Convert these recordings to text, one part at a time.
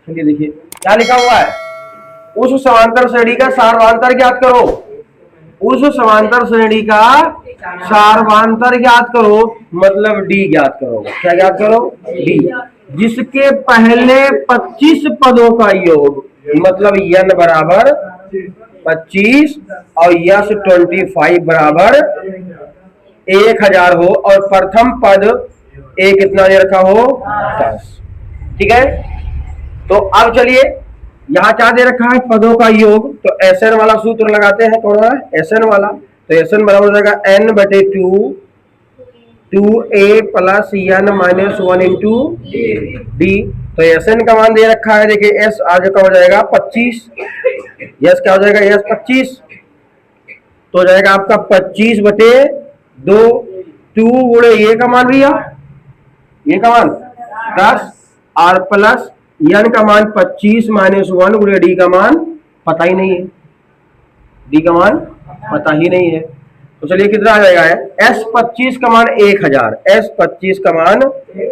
चलिए देखिए क्या लिखा हुआ है, उस समांतर श्रेणी का सार्वधान्तर ज्ञात करो। उस समांतर श्रेणी का सार्वधान्तर ज्ञात करो मतलब डी ज्ञात करो। क्या ज्ञात करो? डी। जिसके पहले 25 पदों का योग मतलब n बराबर 25 और यस 25 बराबर 1000 हो और प्रथम पद ए कितना दे रखा हो? 10। ठीक है, तो अब चलिए यहां क्या दे रखा है? पदों का योग। तो एसएन वाला सूत्र लगाते हैं। कौन है? एसएन वाला। तो एसएन बराबर हो जाएगा n बटे 2a plus n minus 1 into D. तो एसएन का मान दे रखा है, देखिए एस आज का हो जाएगा 25। यस क्या हो जाएगा? यस 25 तो हो जाएगा आपका 25 बटे 2। 2 गुणे ये का मान भैया, ये का मान 10 और प्लस n का मान 25 माइनस 1 गुणे डी का मान पता ही नहीं है। डी का मान पता ही नहीं है। तो चलिए कितना आ जाएगा? एस 25 का मान 1000। एस 25 का मान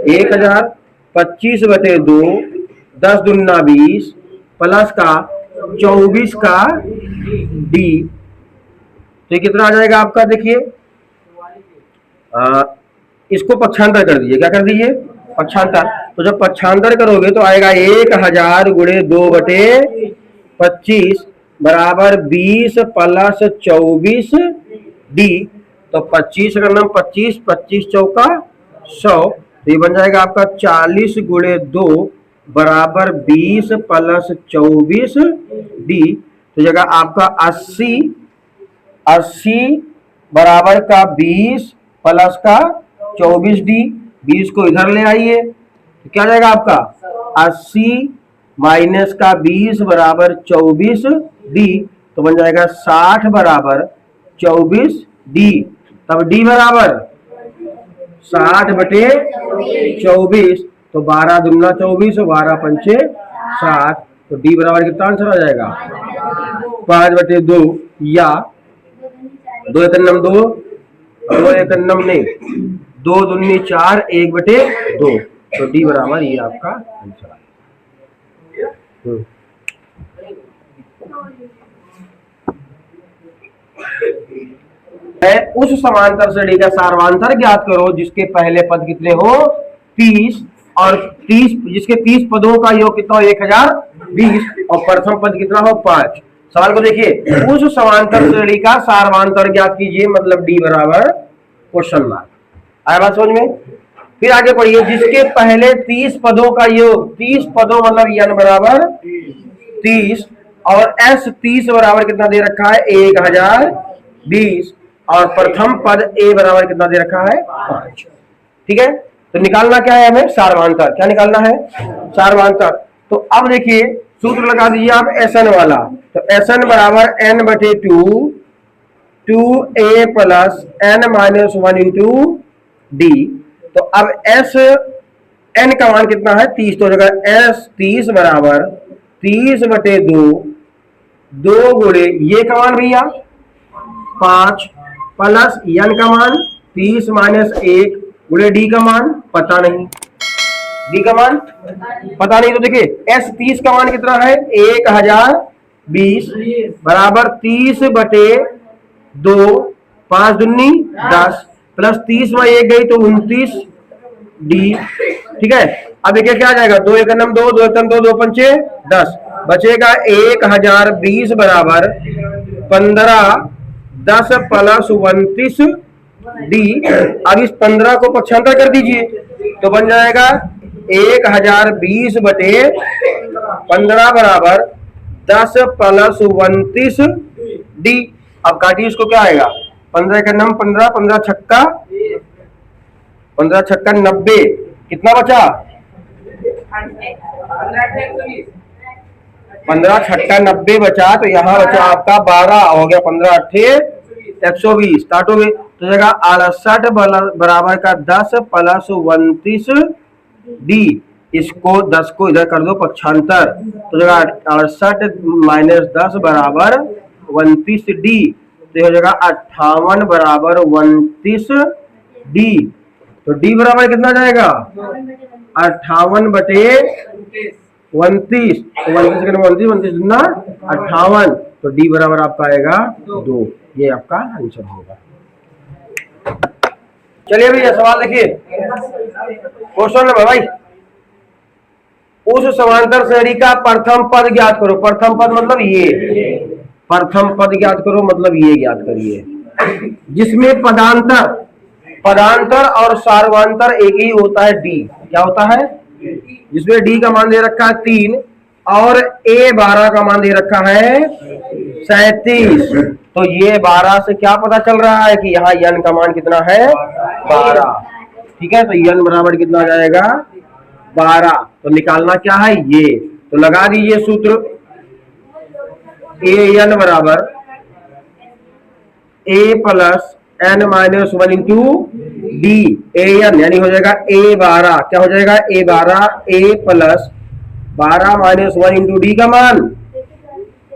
1000। 25 बटे 2 10 दूना 20 प्लस का 24 का डी। तो ये कितना आ जाएगा आपका? देखिए इसको पक्षांतर कर दीजिए। क्या कर दीजिए? पक्षांतर। तो जब पक्षांतर करोगे तो आएगा 1000 गुणे 2 बटे 25 बराबर 20 प्लस 24 डी। तो 25 का नाम 25, 25 चौका 100। तो ये बन जाएगा आपका 40 गुणे 2 बराबर 20 प्लस 24 डी। तो जगह आपका 80 बराबर का 20 प्लस का 24 डी। 20 को इधर ले आइए तो क्या जाएगा आपका? 80 माइनस का 20 बराबर 24 डी। तो बन जाएगा 60 बराबर 24 डी। तब डी बराबर 60 बटे 24। तो 12 दूना 24 और 12 पंचे 60। तो डी बराबर कितना आंसर आ जाएगा? 5 बटे 2 या 2 एक नम 2, 2 एक नम नहीं 2 दूनी 4, 1 बटे 2। तो डी बराबर ये आपका आंसर है। उस समांतर श्रेणी का सार्वधान्तर ज्ञात करो जिसके पहले पद कितने हो? 30 और 30 जिसके 30 पदों का योग कितना हो? 1020 और प्रथम पद कितना हो? 5। सवाल को देखिए, उस समांतर श्रेणी का सार्वधान्तर ज्ञात कीजिए मतलब डी बराबर क्वेश्चन मार्क। आया बात समझ में? फिर आगे पढ़िए, जिसके पहले 30 पदों का योग, 30 पदों मतलब n बराबर 30 और s 30 बराबर कितना दे रखा है? 1020 और प्रथम पद a बराबर कितना दे रखा है? 5। ठीक है, तो निकालना क्या है हमें? सार्वधान्तर। क्या निकालना है? सार्वधान्तर। तो अब देखिए सूत्र लगा दीजिए आप एसएन वाला। तो एसएन बराबर n बटे 2a plus n minus 1 into D. तो अब एस एन का मान कितना है? 30। तो जगह एस 30 बराबर 30 बटे 2 गुणे ये का मान भैया 5 प्लस एन का मान 30 माइनस 1 गुणे डी का मान पता नहीं। डी का मान पता नहीं। तो देखिए एस 30 का मान कितना है? 1020 बराबर 30 बटे 2 5 दूनी 10 प्लस 30 में 1 गई तो 29 डी। ठीक है, अब देखिए क्या आ जाएगा? 2 एक नम 2, 2 एक नम 2, 2 पंचे 10 बचेगा 1020 बराबर 15 10 प्लस 29 डी। अब इस 15 को पक्षांतर कर दीजिए तो बन जाएगा 1020 बटे 15 बराबर 10 प्लस 29 डी। अब काटिए इसको, क्या आएगा? 15 का नम 15, 15 छक्का 90। कितना बचा? 15 छक्का 90 बचा। तो यहाँ बचा आपका 12 हो गया 15 अट्ठे 120 काटोगे तो जगह 68 बराबर का 10 प्लस 29 डी। इसको 10 को इधर कर दो पक्षांतर तो जगह 68 माइनस 10 बराबर 29 डी। तो हो जाएगा 58 बराबर 29 डी। तो डी बराबर कितना जाएगा? 58 बटे 29, तो 29 सेकंड 29, 29 दूना 58, तो डी बराबर आपका आएगा 2। ये आपका आंसर होगा। चलिए भैया सवाल देखिए, क्वेश्चन नंबर भाई, उस समांतर श्रेणी का प्रथम पद ज्ञात करो। प्रथम पद मतलब ये, प्रथम पद ज्ञात करो मतलब ये ज्ञात करिए, जिसमें पदांतर, पदांतर और सार्वंतर एक ही होता है, डी। क्या होता है? जिसमें डी का मान दे रखा है 3 और ए 12 का मान दे रखा है 37। तो ये 12 से क्या पता चल रहा है कि यहाँ यन का मान कितना है? 12। ठीक है, तो यन बराबर कितना आ जाएगा? 12। तो निकालना क्या है? ये तो लगा दीजिए सूत्र, ए एन बराबर A plus N minus 1 into D A N, यानी हो जाएगा ए 12। क्या हो जाएगा? A 12 A plus 12 minus 1 into D का मान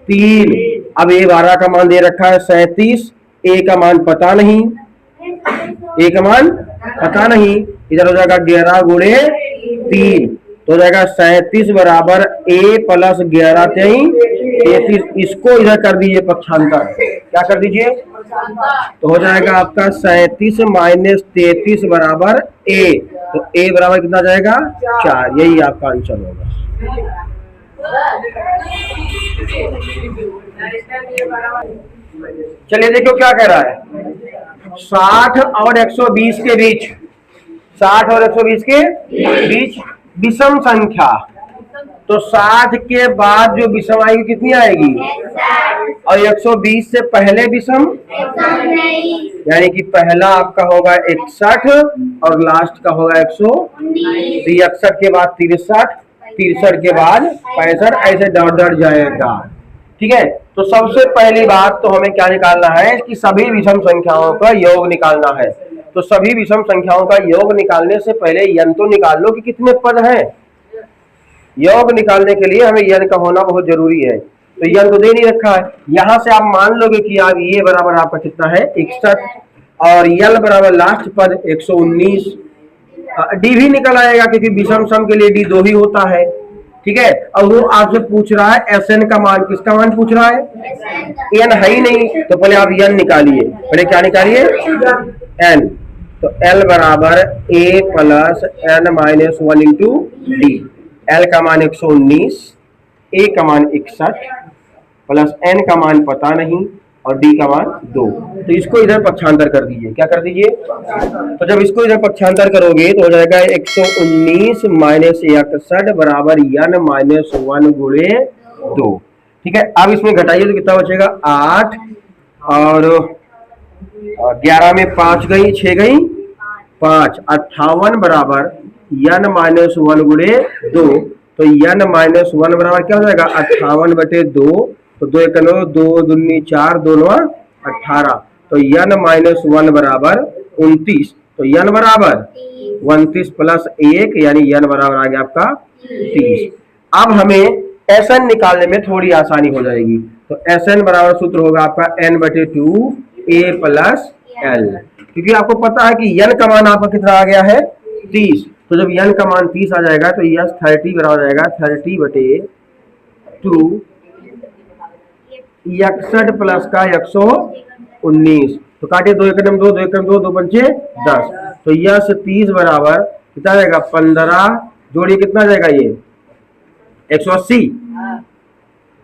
3। अब ए 12 का मान दे रखा है 37, ए का मान पता नहीं, ए का मान पता नहीं, इधर हो जाएगा 11 गुणे 3, तो हो जाएगा 37 बराबर ए प्लस 11 33। इसको इधर कर दीजिए पक्षांतर, क्या कर दीजिए? तो हो जाएगा आपका 37 माइनस 33 बराबर ए, तो ए बराबर कितना जाएगा? 4। यही आपका आंसर होगा। चलिए देखो क्या कह रहा है, 60 और 120 के बीच, 60 और 120 के बीच विषम संख्या, तो 60 के बाद जो विषम आएगी कितनी आएगी? और 120 से पहले विषम, यानी कि पहला आपका होगा 61 और लास्ट का होगा 119। 61 के बाद 63, 63 के बाद 65, ऐसे डॉट डॉट जाएगा। ठीक है, तो सबसे पहली बात तो हमें क्या निकालना है कि सभी विषम संख्याओं का योग निकालना है। तो सभी विषम संख्याओं का योग निकालने से पहले यन तो निकाल लो कि कितने पद हैं। योग निकालने के लिए हमें यन का होना बहुत जरूरी है, तो यन तो दे नहीं रखा है। यहां से आप मान लोगे कि आप ये बराबर आपका कितना है? 61, और यल बराबर लास्ट पद 119। डी भी निकल आएगा क्योंकि विषम सम के लिए डी 2 ही होता है। ठीक है, अब वो आपसे पूछ रहा है एस एन का मान, किसका मान पूछ रहा है? एन है ही नहीं, तो पहले आप एन निकालिए। पहले क्या निकालिए? एन। तो एल बराबर A plus N minus 1 into D. L का मान 119, ए का मान 61 प्लस एन का मान पता नहीं और डी का मान 2। तो इसको इधर पक्षांतर कर दीजिए। क्या कर दीजिए? तो जब इसको इधर पक्षांतर करोगे तो हो जाएगा 119 माइनस 61 बराबर यन माइनस 1 गुणे 2। ठीक है, अब इसमें घटाइए तो कितना बचेगा? 8 और 11 में 5 गई, 6 गई 5, 58 बराबर यन माइनस 1 गुणे 2। तो यन माइनस 1 बराबर क्या हो जाएगा? 58/2। तो 2 1 2 दूनी 4, 2 9 18। तो यन माइनस 1 बराबर 29। तो यन बराबर 29 प्लस 1, यानी यन बराबर आ गया आपका 30। अब हमें एस एन निकालने में थोड़ी आसानी हो जाएगी। तो एस एन बराबर सूत्र होगा आपका n/2 a प्लस एल, क्योंकि आपको पता है कि यन का मान आपका कितना आ गया है? 30। तो जब यन का मान 30 आ जाएगा तो यस 30 बराबर जाएगा 30/2 61 प्लस का 119। तो काटे 2 एकम 2, 2 एकम 2, 2 पंचे 10। तो यस 30 बराबर कितना जाएगा? 15 जोड़िए कितना जाएगा? ये 180।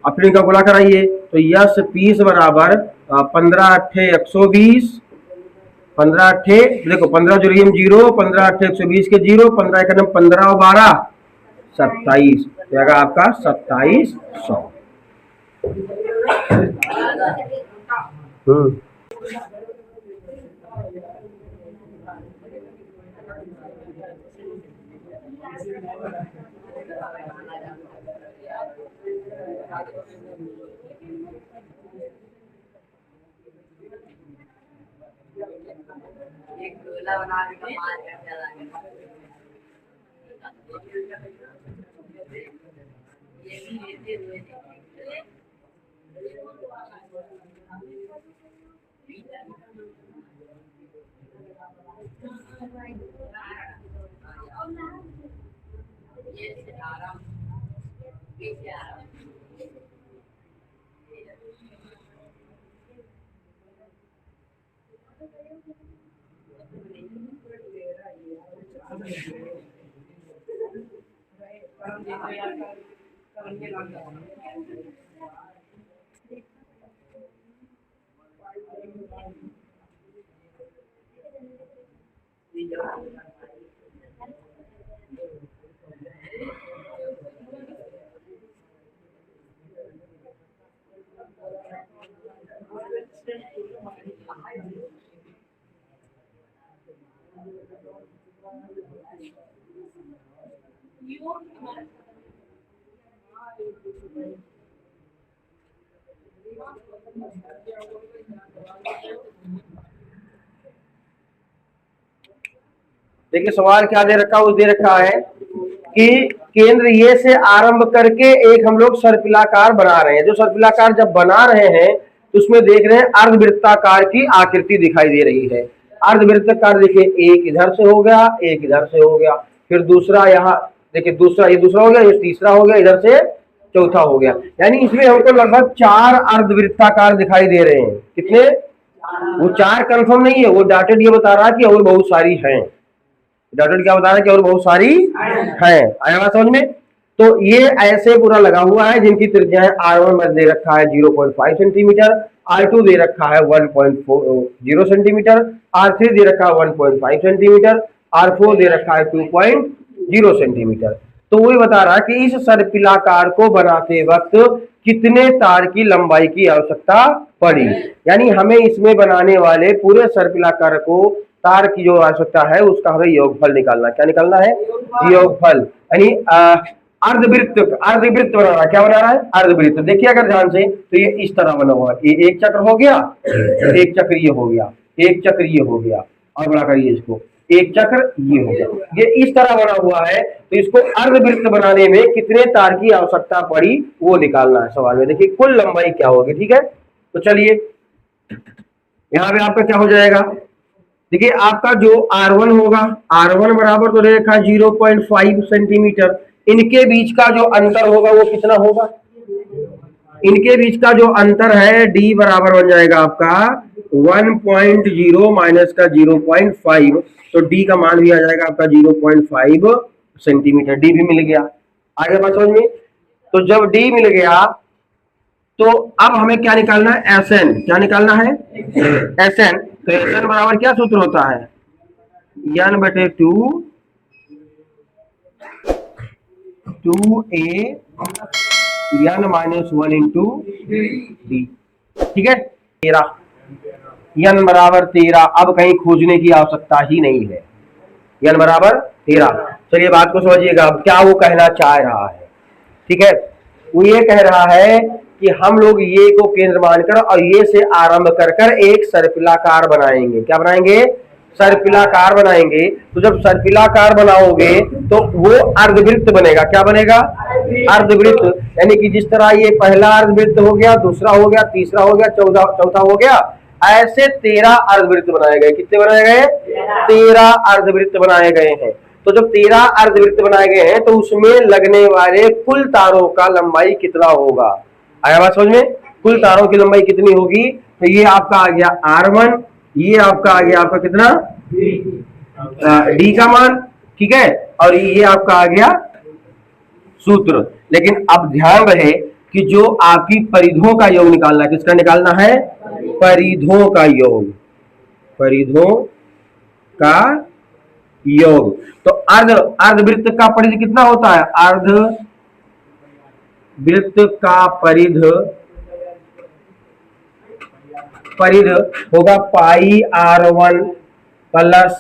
अपनी का गुणा कराइए तो यस 30 बराबर 15 8 120, 15 8 देखो 15 जोड़िए 0, 15 8 120 के 0, 15 1 15 और 12 27, जाएगा आपका 2700। एक गोला बना के मार कर चला ये भी लेते हुए ये 18 देखिए सवाल क्या दे रखा है, वो दे रखा है कि केंद्र ये से आरंभ करके एक हम लोग सर्पिलाकार बना रहे हैं। जो सर्पिलाकार जब बना रहे हैं तो उसमें देख रहे हैं अर्धवृत्ताकार की आकृति दिखाई दे रही है। अर्धवृत्ताकार देखिए, एक इधर से हो गया, एक इधर से हो गया, फिर दूसरा यहाँ देखिए, दूसरा ये दूसरा हो गया, ये तीसरा हो गया, इधर से चौथा हो गया। यानी इसमें हमको लगभग 4 अर्धवृत्ताकार दिखाई दे रहे हैं। कितने? वो 4 कंफर्म नहीं है, वो डॉटेड ये बता रहा है कि और बहुत सारी हैं। डॉटेड क्या बता रहा है कि और बहुत सारी हैं। आया बात समझ में? तो ये ऐसे पूरा लगा हुआ है जिनकी त्रिज्याएं R1 दे रखा है 0.5 सेंटीमीटर, R2 दे रखा है 1.40 सेंटीमीटर, R3 दे रखा है 1.5 सेंटीमीटर, R4 दे रखा है 2.0 सेंटीमीटर। तो वही बता रहा है कि इस सर्पिलाकार को बनाते वक्त कितने तार की लंबाई की आवश्यकता पड़ी। यानी हमें इसमें बनाने वाले पूरे सर्पिलाकार को तार की जो आवश्यकता है उसका हमें योगफल निकालना। क्या निकालना है? योगफल। यानी अर्धवृत्त, अर्धवृत्त बना रहा है। क्या बना रहा है? अर्धवृत्त। देखिए अगर ध्यान से तो ये इस तरह बना हुआ है, ये एक चक्र हो गया, एक चक्र ये हो गया, एक चक्र ये हो गया, और बड़ा करिए इसको, एक चक्र ये हो गया, ये इस तरह बना हुआ है। तो इसको अर्धवृत्त बनाने में कितने तार की आवश्यकता पड़ी वो निकालना है सवाल में। देखिए कुल लंबाई क्या होगी। ठीक है, तो चलिए यहाँ पे आपका क्या हो जाएगा। देखिए आपका जो R1 होगा, R1 बराबर तो रेखा 0.5 सेंटीमीटर। इनके बीच का जो अंतर होगा वो कितना होगा? इनके बीच का जो अंतर है D बराबर बन जाएगा आपका 1.0 माइनस का 0.5। तो D का मान भी आ जाएगा आपका 0.5 सेंटीमीटर। D भी मिल गया। आगे बात समझ में? तो जब D मिल गया तो अब हमें क्या निकालना है? SN। क्या निकालना है? SN। तो SN बराबर क्या सूत्र होता है? N/2 2a N-1 into D। ठीक है, 13 N बराबर 13। अब कहीं खोजने की आवश्यकता ही नहीं है। N बराबर 13। चलिए बात को समझिएगा, क्या वो कहना चाह रहा है। ठीक है, वो ये कह रहा है कि हम लोग ये को केंद्र मानकर और ये से आरंभ कर कर एक सर्पिलाकार बनाएंगे। क्या बनाएंगे? सर्पिलाकार बनाएंगे। तो जब सर्पिलाकार बनाओगे तो वो अर्धवृत्त बनेगा। क्या बनेगा? अर्धवृत्त। यानी कि जिस तरह ये पहला अर्धवृत्त हो गया, दूसरा हो गया, तीसरा हो गया, चौथा हो गया, ऐसे 13 अर्धवृत्त बनाए गए। कितने बनाए गए? 13 अर्धवृत्त बनाए गए हैं। तो जब 13 अर्धवृत्त बनाए गए हैं तो उसमें लगने वाले कुल तारों का लंबाई कितना होगा? आया बात समझ में? कुल तारों की लंबाई कितनी होगी? तो ये आपका आ गया R1, ये आपका आ गया आपका कितना? D का मान। ठीक है, और ये आपका आ गया सूत्र। लेकिन अब ध्यान रहे कि जो आपकी परिधों का योग निकालना है, किसका निकालना है? परिधों का योग। परिधों का योग। तो अर्धवृत्त का परिधि कितना होता है? अर्धवृत्त का परिध होगा पाई R1 प्लस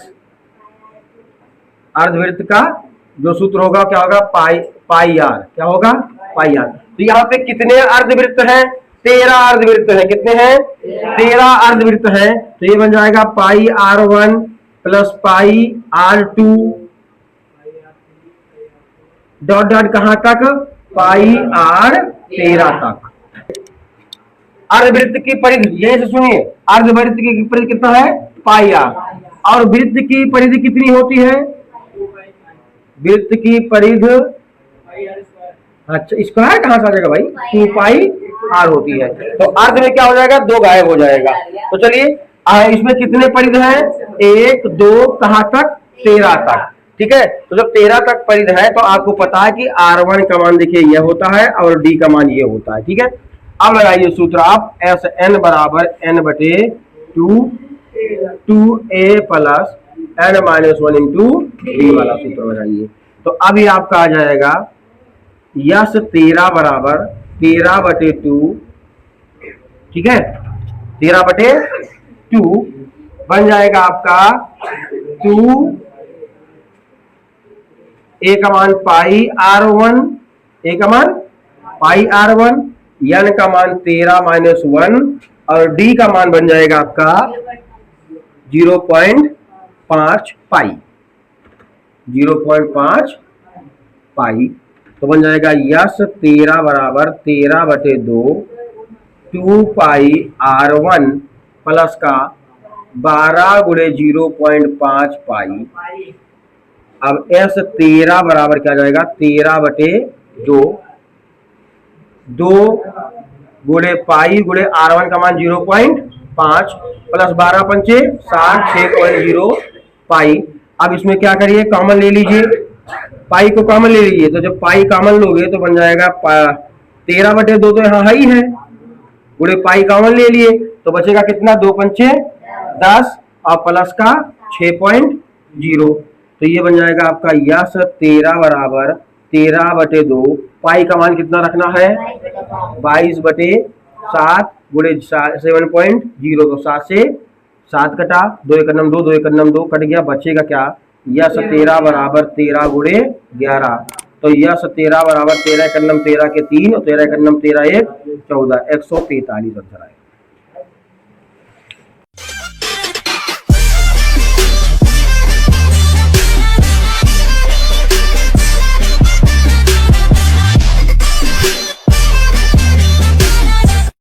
अर्धवृत्त का जो सूत्र होगा क्या होगा? पाई R। क्या होगा? पाई R। तो यहाँ पे कितने अर्धवृत्त हैं? 13 अर्धवृत्त हैं। कितने हैं? 13 अर्धवृत्त हैं। तो ये बन जाएगा पाई R1 plus pi R2 dot dot कहां तक? पाई R13 तक। अर्धवृत्त की परिधि यहीं से सुनिए, अर्धवृत्त की परिधि कितना है? पाई R। और वृत्त की परिधि कितनी होती है? वृत्त की परिधि अच्छा, स्क्वायर कहाँ से आ जाएगा भाई, 2 पाई आर होती है, तो अर्ध में क्या हो जाएगा, 2 गायब हो जाएगा। तो चलिए इसमें कितने परिध हैं, 1 2 कहाँ तक, 13 तक, ठीक है। तो जब 13 तक परिध है तो आपको पता है कि R1 का मान देखिए यह होता है और D का मान ये होता है, ठीक है। अब लगाइए सूत्र आप, एस एन बराबर n बटे 2a plus n minus 1 into D वाला सूत्र लगाइए। तो अभी आपका आ जाएगा यस 13 बराबर 13 बटे 2, ठीक है, 13 बटे 2 बन जाएगा आपका 2 ए का मान पाई R1, ए का मान पाई R1, n का मान 13 माइनस 1 और d का मान बन जाएगा आपका 0.5 पाई, 0.5 पाई। तो बन जाएगा यस 13 बराबर 13 बटे 2 2 पाई R1 प्लस का 12 गुणे 0.5 पाई। अब एस 13 बराबर क्या जाएगा, 13 बटे 2 2 गुणे पाई गुणे R1 का मान 0.5 प्लस 12 पंचे 60 6.0 पाई। अब इसमें क्या करिए, कॉमन ले लीजिए, पाई को कॉमन ले लीजिए। तो जब पाई कॉमन लोगे तो बन जाएगा 13 बटे 2 तो यहाँ ही है, गुणे पाई कॉमन ले लिए तो बचेगा कितना, 2 पंचे 10 और प्लस का 6.0। तो ये बन जाएगा आपका यस 13 बराबर 13 बटे 2, पाई का मान कितना रखना है, 22 बटे 7 गुणे 7.0। तो 7 से 7 कटा, 2 एक 2 2 एक 2 कट गया, बचेगा क्या, यस 13 बराबर 13 गुणे 11। तो यस 13 बराबर 13 एक 13 के 3 और 13 एक 13 1 14 145 आंसर आएगा।